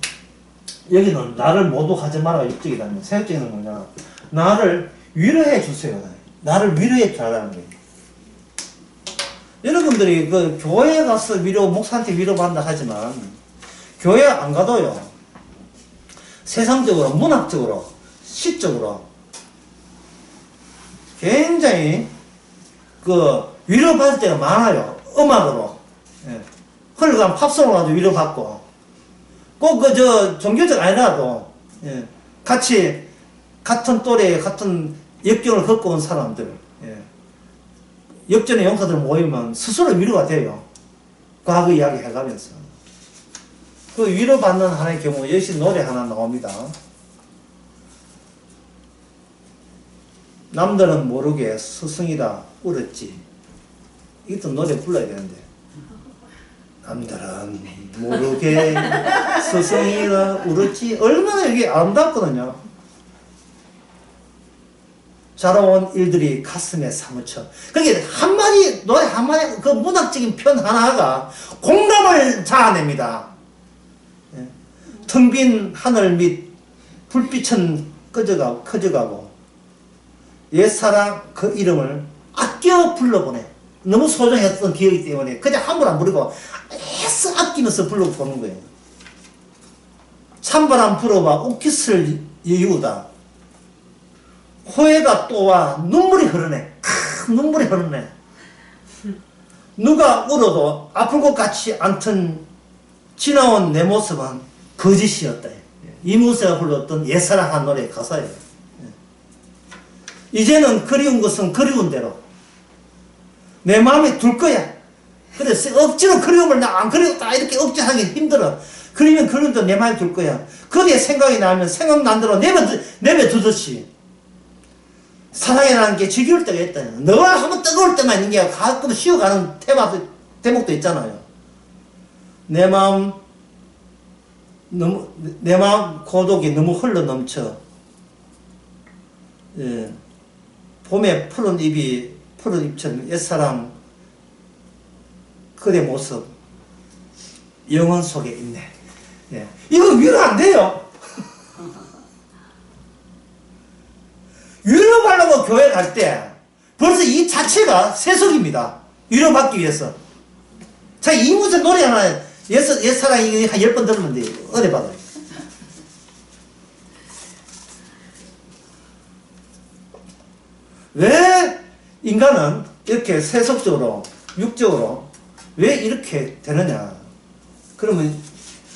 여기는 나를 모독하지 마라 육적이라면 세속적인 건 뭐냐 나를 위로해 주세요. 나를 위로해 달라는 거예요. 여러분들이 그 교회 가서 목사한테 위로받는다 하지만 교회 안 가도요 세상적으로 문학적으로 시적으로 굉장히 그 위로받을 때가 많아요. 음악으로. 예. 흘러간 팝송으로 가지고 위로받고. 꼭 종교적 아니라도, 예. 같은 또래, 같은 역경을 겪고 온 사람들, 예. 역전의 용사들 모이면 스스로 위로가 돼요. 과거 이야기 해가면서. 그 위로받는 하나의 경우, 여기서 노래 하나 나옵니다. 남들은 모르게 스승이라 울었지. 이것도 노래 불러야 되는데. 남들은 모르게 스승이라 울었지. 얼마나 이게 아름답거든요. 자라온 일들이 가슴에 사무쳐. 그게 한마디, 노래 한마디, 그 문학적인 편 하나가 공감을 자아냅니다. 예. 텅 빈 하늘 밑 불빛은 커져가고, 옛사랑 그 이름을 아껴 불러보네. 너무 소중했던 기억이기 때문에 그냥 함부로 안 부르고 애써 아끼면서 불러보는 거예요. 찬바람 불어와 옥기슬 여유다. 호해가 또와 눈물이 흐르네. 눈물이 흐르네. 누가 울어도 아플 것 같지 않던 지나온 내 모습은 거짓이었다. 이무새가 불렀던 옛사랑한 노래 가사예요. 이제는 그리운 것은 그리운 대로 내 마음에 둘 거야. 그래서 억지로 그리움을 나 안 그리웠다 이렇게 억지하기 힘들어. 그러면 그리운 대로 내 마음에 둘 거야. 거기에 생각이 나면 생각난 대로 내버두듯이 사랑이라는 게 지겨울 때가 있다. 늘 하면 뜨거울 때만 있는 게 가끔 쉬어가는 대목도 있잖아요. 내 마음 고독이 너무 흘러 넘쳐. 예. 봄에 푸른 잎처럼 옛사랑 그대 모습 영혼 속에 있네. 예. 이거 위로 안 돼요. 위로받으려고 교회 갈 때 벌써 이 자체가 세속입니다. 위로받기 위해서. 자, 이무새 노래 하나 옛사랑 이거 한 10번 들으면 돼요. 어디 받아요. 왜 인간은 이렇게 세속적으로 육적으로 왜 이렇게 되느냐. 그러면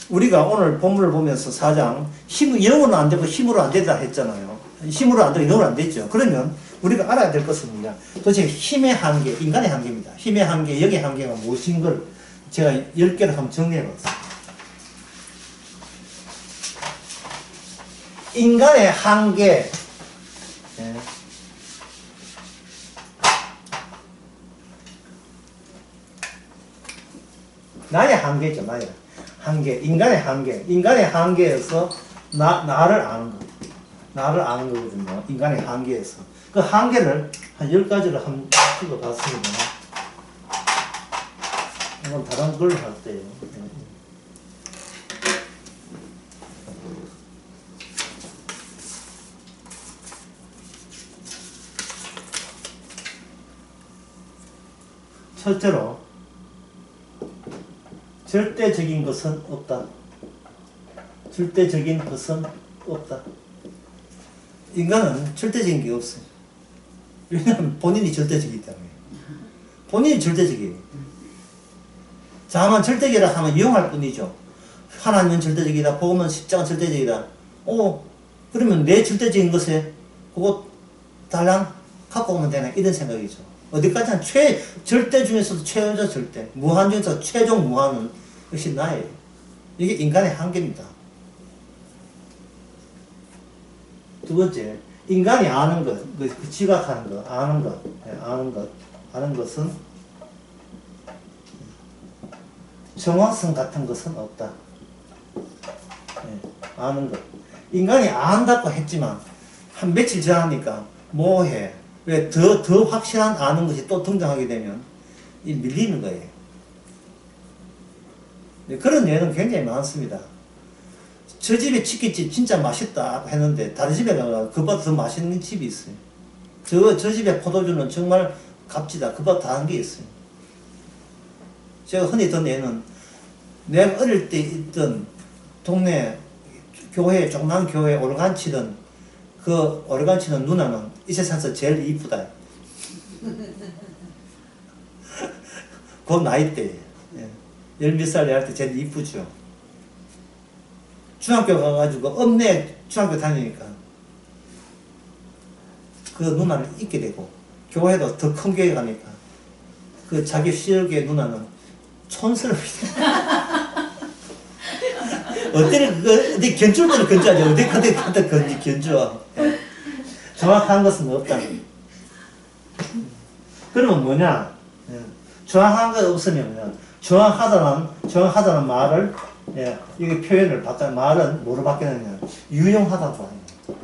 우리가 오늘 본문을 보면서 4장 영으로 안 되고 힘으로 안 된다 했잖아요. 힘으로 안 되고 영으로 안 됐죠. 그러면 우리가 알아야 될 것은 뭐냐. 도대체 힘의 한계, 인간의 한계입니다. 힘의 한계, 영의 한계가 무엇인 걸 제가 10개를 한번 정리해봤어요. 인간의 한계, 예. 나의 한계죠, 나의 한계. 인간의 한계에서 나를 아는 거. 나를 아는 거거든요. 인간의 한계에서. 그 한계를 한 10가지를 한번 찍어봤습니다. 이건 다른 걸 할 때요. 첫째로, 절대적인 것은 없다. 절대적인 것은 없다. 인간은 절대적인 게 없어요. 왜냐하면 본인이 절대적이기 때문에. 본인이 절대적이에요. 다만 절대적이라 하면 이용할 뿐이죠. 하나님은 절대적이다. 복음은 십자가는 절대적이다. 그러면 내 절대적인 것에 그거 달랑 갖고 오면 되나 이런 생각이죠. 어디까지나 절대 중에서도 최연저 절대, 무한 중에서 최종 무한은 역시 나예요. 이게 인간의 한계입니다. 두 번째, 인간이 아는 것, 그 지각하는 것, 아는 것은 정확성 같은 것은 없다. 아는 것. 인간이 안 한다고 했지만 한 며칠 지나니까 뭐해. 왜 더 확실한 아는 것이 또 등장하게 되면 이 밀리는 거예요. 네, 그런 예는 굉장히 많습니다. 저 집에 치킨집 진짜 맛있다 했는데 다른 집에 가서 그보다 더 맛있는 집이 있어요. 저 집에 포도주는 정말 값지다. 그보다 다른 게 있어요. 제가 흔히 든 예는 내가 어릴 때 있던 동네 교회, 조그만 교회 오르간 치던 그 오르간 치는 누나는 이 세상에서 제일 이쁘다. 그 나이 때, 열몇 살 날 때 제일 이쁘죠. 중학교 가가지고 읍내 중학교 다니니까 그 누나를 잊게 되고, 교회도 더 큰 교회 가니까 그 자기 시절의 누나는 촌스러워. 어디 견줄 때는 견주하지, 어디 그때 견주어. 정확한 것은 없다. 그러면 뭐냐? 정확한 거 없으면 정확하다는 말을, 여기 표현을 바꿔, 말은 뭐로 바뀌느냐? 유용하다고 하는.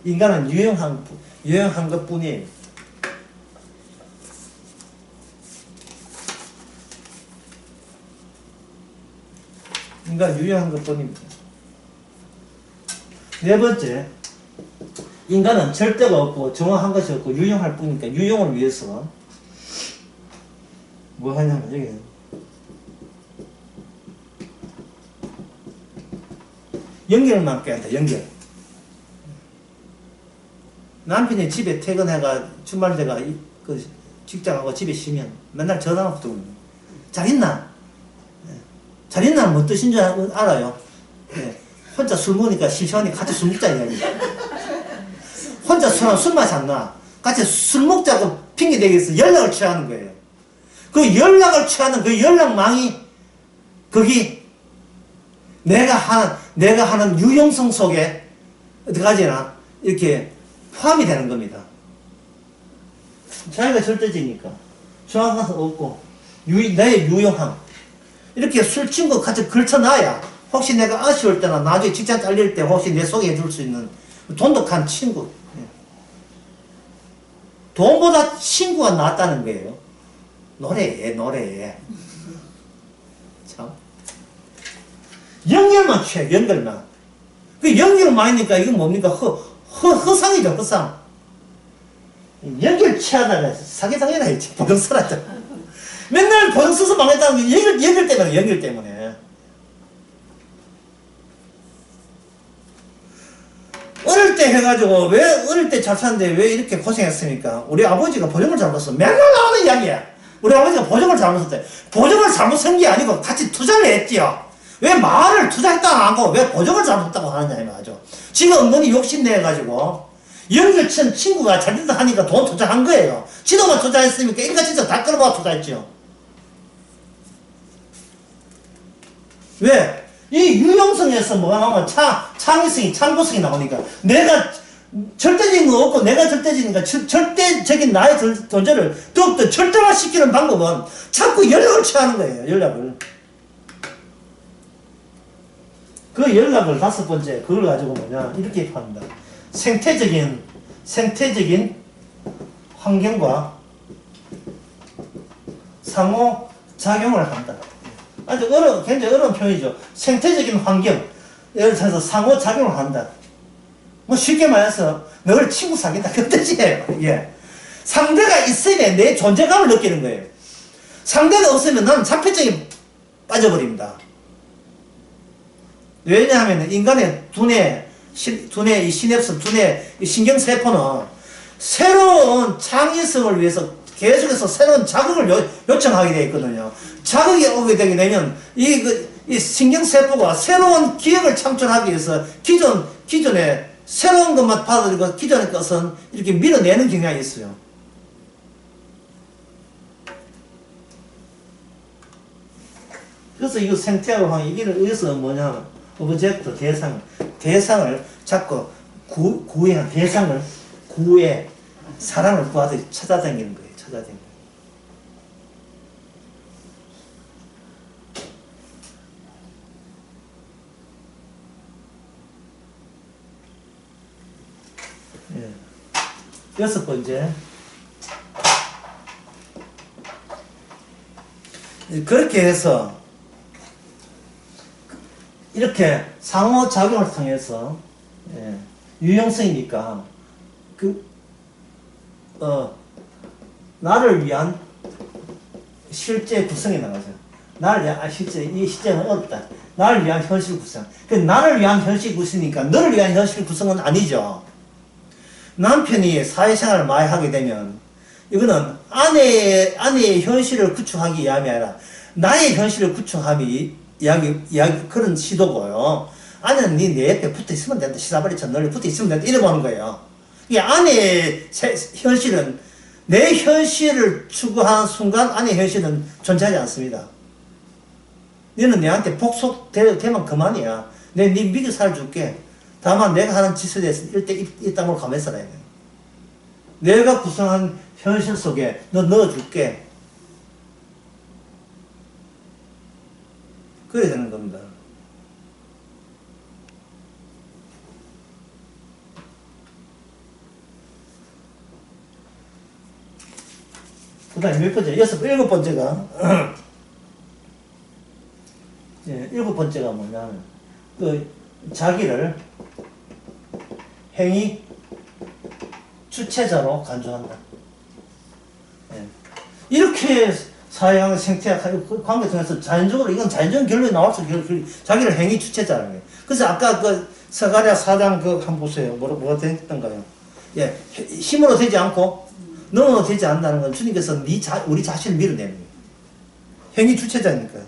인간은 유용한 것 뿐이에요. 인간 유용한 것 뿐입니다. 네 번째, 인간은 절대가 없고 정확한 것이 없고 유용할 뿐이니까 유용을 위해서 뭐 하냐면 여기 연결만 깨한다. 연결. 남편이 집에 퇴근해가 주말 제가 그 직장하고 집에 쉬면 맨날 전화가 붙거든요. 잘 있나? 잘 있나? 뭐 뜻인 줄 알아요. 혼자 술 먹으니까 심심하니 같이 술 먹자 이야기. 혼자 술 맛이 안 나. 같이 술 먹자고 핑계 대기해서 연락을 취하는 거예요. 그 연락을 취하는 그 연락망이 거기 내가 하는 유용성 속에 어떡하지나 이렇게 포함이 되는 겁니다. 자기가 절대지니까 정확한 거 없고 나의 유용함 이렇게 술 친구 같이 걸쳐놔야 혹시 내가 아쉬울 때나 나중에 직장 잘릴 때 혹시 내 소개해 줄 수 있는 돈독한 친구. 돈보다 친구가 낫다는 거예요. 노래에. 참. 연결만 취해, 연결만. 그 연결을 많이 하니까 이건 뭡니까? 허상이죠, 허상. 연결 취하다가 사기당해라 했지. 보정 써라죠. 맨날 보정 써서 망했다는 게 연결 때문에. 어릴 때 해가지고 왜 어릴 때 잘 사는데 왜 이렇게 고생했습니까? 우리 아버지가 보정을 잘못했어. 맨날 나오는 이야기야. 우리 아버지가 보정을 잘못했대. 보정을 잘못한 게 아니고 같이 투자를 했지요. 왜 말을 투자했다 안 하고 왜 보정을 잘못했다고 하느냐 이 말이죠. 지가 은근히 욕심내가지고 연결친 친구가 잘 된다 하니까 돈 투자한 거예요. 지도만 투자했으니까 인가 진짜 다 끌어봐 투자했죠. 왜? 이 유용성에서 뭐가 나오면 창의성이, 창조성이 나오니까 내가 절대적인 거 없고 내가 절대적이니까 절대적인 나의 존재를 더욱더 절대화시키는 방법은 자꾸 연락을 취하는 거예요. 연락을. 그 연락을 다섯 번째 그걸 가지고 뭐냐 이렇게 합니다. 생태적인 환경과 상호작용을 한다. 아주 굉장히 어려운 표현이죠. 생태적인 환경, 예를 들어서 상호작용을 한다. 뭐 쉽게 말해서 너를 친구 사귄다 그 뜻이에요. 예. 상대가 있으면 내 존재감을 느끼는 거예요. 상대가 없으면 나는 자폐증에 빠져버립니다. 왜냐하면 인간의 두뇌 이 시냅스, 두뇌 이 신경세포는 새로운 창의성을 위해서 계속해서 새로운 자극을 요청하게 되어 있거든요. 자극이 오게 되게 되면 이 신경세포가 새로운 기억을 창출하기 위해서 기존에 새로운 것만 받아들이고 기존의 것은 이렇게 밀어내는 경향이 있어요. 그래서 이 생태학을 하면 이를 의해서 뭐냐, 오브젝트, 대상을 자꾸 대상을 구해 사람을 구하듯이 찾아다니는 거예요. 찾아다니는. 여섯 번째. 그렇게 해서 이렇게 상호작용을 통해서 예, 유형성이니까 나를 위한 실제 구성이 나가죠. 나를 위한 실제 이 시제는 어렵다. 나를 위한 현실 구성. 그 나를 위한 현실 구성이니까 너를 위한 현실 구성은 아니죠. 남편이 사회생활을 많이 하게 되면 이거는 아내의 현실을 구축하기 위함이 아니라 나의 현실을 구축하기 이야기 그런 시도고요. 아내는 내 옆에 붙어 있으면 된다. 시사버리처럼 널리 붙어 있으면 된다. 이러고 하는 거예요. 이게 아내의 현실은 내 현실을 추구하는 순간 아내의 현실은 존재하지 않습니다. 너는 내한테 복속되면 그만이야. 네 믿고 살줄게. 다만 내가 하는 짓에 대해서 이 땅으로 가만히 살아야 돼. 내가 구성한 현실 속에 너 넣어줄게. 그래야 되는 겁니다. 그 다음에 몇 번째? 일곱 번째가 예, 일곱 번째가 뭐냐면 자기를 행위 주체자로 간주한다. 예. 이렇게 사회학 생태학 관계 통해서 자연적으로 이건 자연적인 결론이 나올 수 있는 자기를 행위 주체자라는 거예요. 그래서 아까 서가랴 4장 한번 보세요. 뭐가 됐던가요? 예, 힘으로 되지 않고 능으로 되지 않는다는 건 주님께서 우리 자신을 밀어내는 거예요. 행위 주체자니까.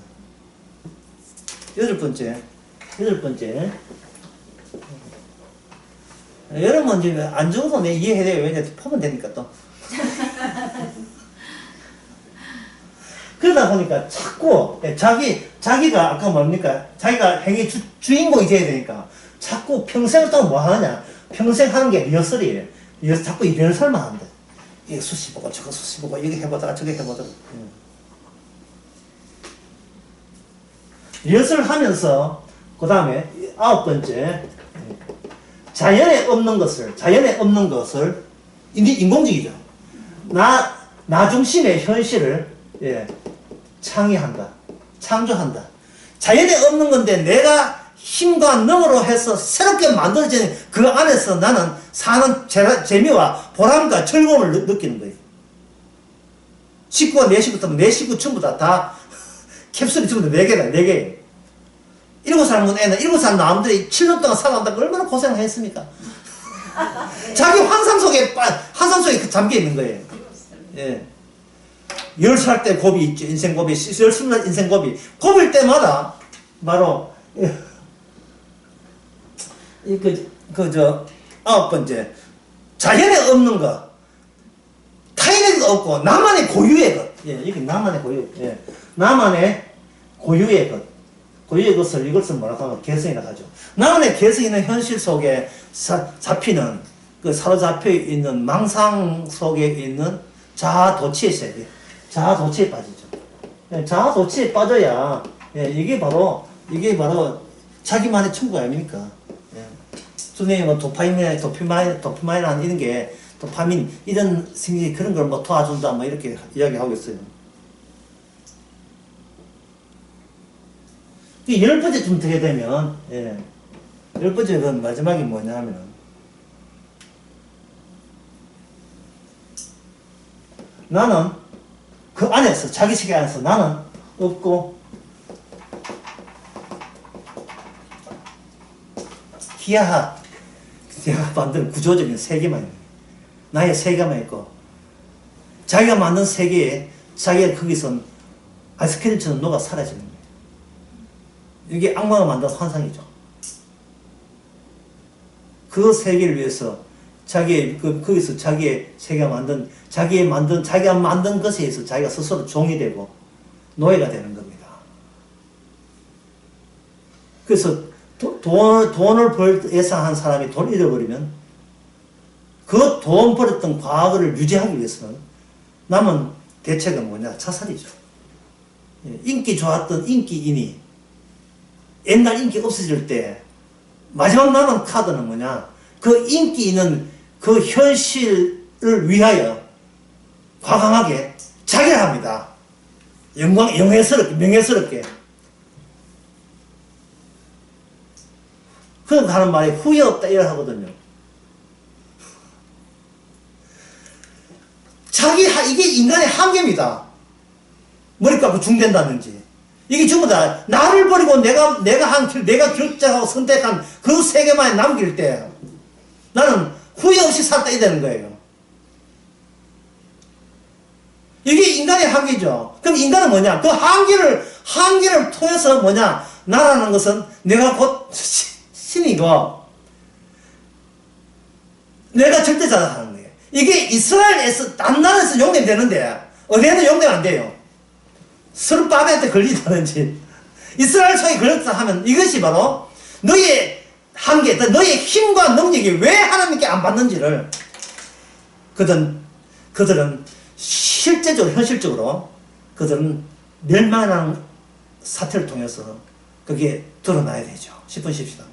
여덟 번째. 여러분 이제 안 적어도 내 이해해야 돼요. 왜냐면 보면 되니까 또. 그러다 보니까 자꾸 자기가 아까 뭡니까? 자기가 행위 주인공이 돼야 되니까 자꾸 평생을 동안 뭐 하느냐? 평생 하는 게 리허설이에요. 자꾸 이 리허설만 한다. 이게 수시 보고 저거 수시 보고 이거 해보다가 저거 해보다가. 리허설을 하면서 그 다음에 아홉 번째 자연에 없는 것을 인공적이죠. 나 중심의 현실을 창조한다. 자연에 없는 건데 내가 힘과 능으로 해서 새롭게 만들어지는 그 안에서 나는 사는 재미와 보람과 즐거움을 느끼는 거예요. 식구가 내 식구면 내 식구 전부 다 캡슐이 전부 다 4개예요. 7살 문 애는 7살 남들이 7년 동안 살아간다고 얼마나 고생을 했습니까? 자기 환상 속에 잠겨 있는 거예요. 예. 10살 때 고비 있죠. 인생 고비. 10살 인생 고비. 고비일 때마다 바로 아홉 번째 자연에 없는 것, 타인에도 없고 나만의 고유의 것. 예, 이게 나만의 고유. 예, 나만의 고유의 것. 고유의 것을 이것을 뭐라고 하면 개성이라고 하죠. 나만의 개성 있는 현실 속에 잡히는 사로잡혀 있는 망상 속에 있는 자아도취의 세계. 자아도취에 빠지죠. 예, 자아도취에 빠져야 이게 바로 자기만의 천국 아닙니까? 예. 선생님은 도파민이라는 이런 게 도파민 이런 생기 그런 걸 뭐 도와준다 뭐 이렇게 이야기하고 있어요. 열 번째쯤 되게 되면, 열 번째 그 마지막이 뭐냐면, 나는 그 안에서, 자기 세계 안에서 나는 없고, 기하하, 내가 만든 구조적인 세계만 있는 거예요. 나의 세계만 있고, 자기가 만든 세계에, 자기가 거기서 아이스크림처럼 녹아 사라지는 거예요. 이게 악마가 만든 환상이죠. 그 세계를 위해서 거기서 자기의 세계가 자기가 만든 것에 의해서 자기가 스스로 종이 되고 노예가 되는 겁니다. 그래서 돈을 벌 예상한 사람이 돈을 잃어버리면 그 돈 벌었던 과거를 유지하기 위해서는 남은 대책은 뭐냐? 자살이죠. 인기 좋았던 인기인이 옛날 인기 없어질 때 마지막 남은 카드는 뭐냐? 그 인기 있는 그 현실 위하여 과감하게 자결 합니다. 명예스럽게. 그러니까 하는 말이 후회 없다 이래 하거든요. 이게 인간의 한계입니다. 머리 깎고 중된다든지. 이게 전부 다 나를 버리고 내가 결정하고 선택한 그 세계만에 남길 때 나는 후회 없이 살다 이 되는 거예요. 이게 인간의 한계죠. 그럼 인간은 뭐냐? 그 한계를 통해서 뭐냐? 나라는 것은 내가 곧 신이고 내가 절대자다 하는 거예요. 이게 이스라엘에서 딴 나라에서 용되는데 어디에는 용되면 안 돼요. 스룹바벨한테 걸리다든지 이스라엘 속에 걸렸다 하면 이것이 바로 너의 한계, 너의 힘과 능력이 왜 하나님께 안 받는지를 그들은 실제적으로 현실적으로 그들은 멸망하는 사태를 통해서 그게 드러나야 되죠. 10분 쉽시다.